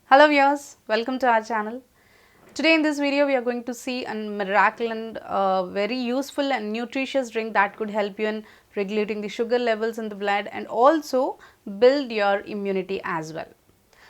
Hello viewers, welcome to our channel. Today in this video we are going to see a miracle and very useful and nutritious drink that could help you in regulating the sugar levels in the blood and also build your immunity as well.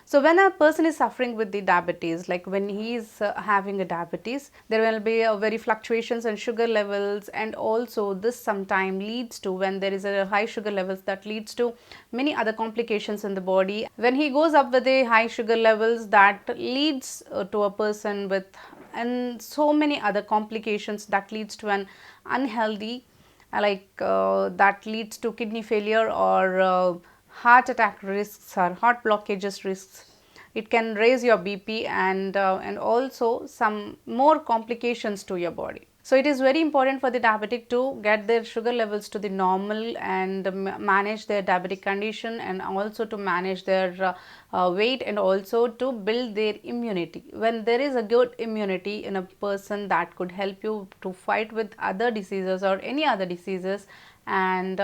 So when a person is suffering with the diabetes, like when he is having a diabetes, there will be very fluctuations in sugar levels, and also this sometimes leads to, when there is a high sugar levels, that leads to many other complications in the body. When he goes up with the high sugar levels, that leads to a person with and so many other complications that leads to an unhealthy that leads to kidney failure or heart attack risks or heart blockages risks. It can raise your BP and also some more complications to your body. So it is very important for the diabetic to get their sugar levels to the normal and manage their diabetic condition, and also to manage their weight, and also to build their immunity. When there is a good immunity in a person, that could help you to fight with other diseases or any other diseases, and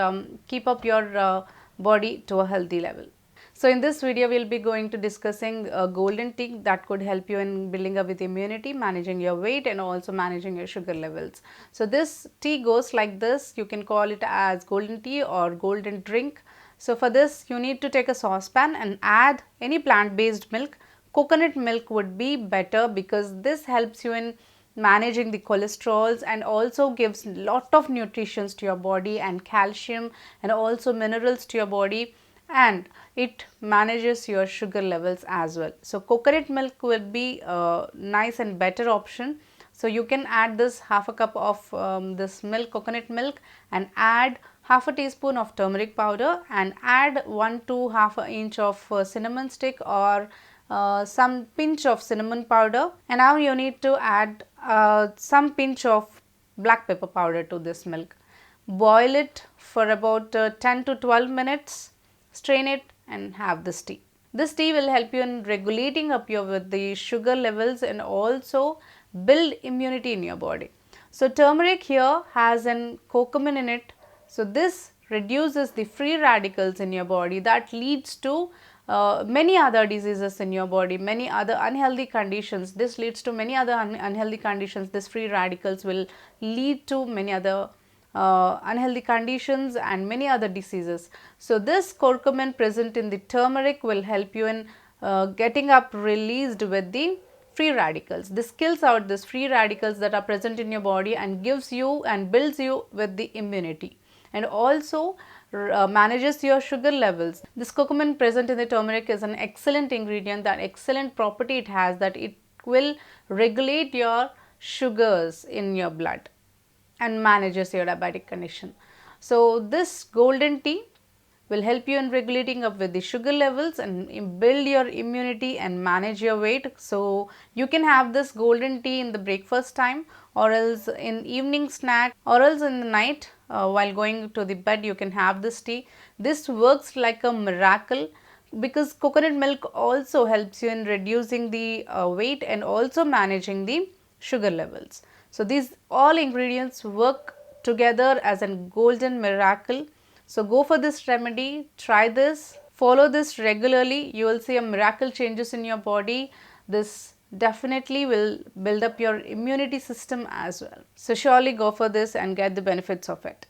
keep up your body to a healthy level. So in this video we will be going to discussing golden tea that could help you in building up with immunity, managing your weight, and also managing your sugar levels. So this tea goes like this. You can call it as golden tea or golden drink. So for this you need to take a saucepan and add any plant based milk. Coconut milk would be better because this helps you in managing the cholesterols and also gives lot of nutrition to your body and calcium and also minerals to your body, and it manages your sugar levels as well. So coconut milk will be a nice and better option. So you can add this half a cup of this milk, coconut milk, and add half a teaspoon of turmeric powder, and add 1 to half an inch of cinnamon stick or some pinch of cinnamon powder, and now you need to add some pinch of black pepper powder to this milk. Boil it for about 10 to 12 minutes, strain it and have this tea. This tea will help you in regulating up the sugar levels and also build immunity in your body. So turmeric here has an curcumin in it. So this reduces the free radicals in your body that leads to many other diseases in your body, many other unhealthy conditions. This leads to many other unhealthy conditions. This free radicals will lead to many other unhealthy conditions and many other diseases. So this curcumin present in the turmeric will help you in getting up released with the free radicals. This kills out these free radicals that are present in your body and gives you and builds you with the immunity, and also manages your sugar levels. This curcumin present in the turmeric is an excellent ingredient. That excellent property it has, that it will regulate your sugars in your blood and manages your diabetic condition. So this golden tea will help you in regulating up with the sugar levels and build your immunity and manage your weight. So you can have this golden tea in the breakfast time, or else in evening snack, or else in the night while going to the bed you can have this tea. This works like a miracle because coconut milk also helps you in reducing the weight and also managing the sugar levels. So these all ingredients work together as a golden miracle. So go for this remedy, try this, follow this regularly. You will see a miracle changes in your body. This definitely will build up your immunity system as well. So surely go for this and get the benefits of it.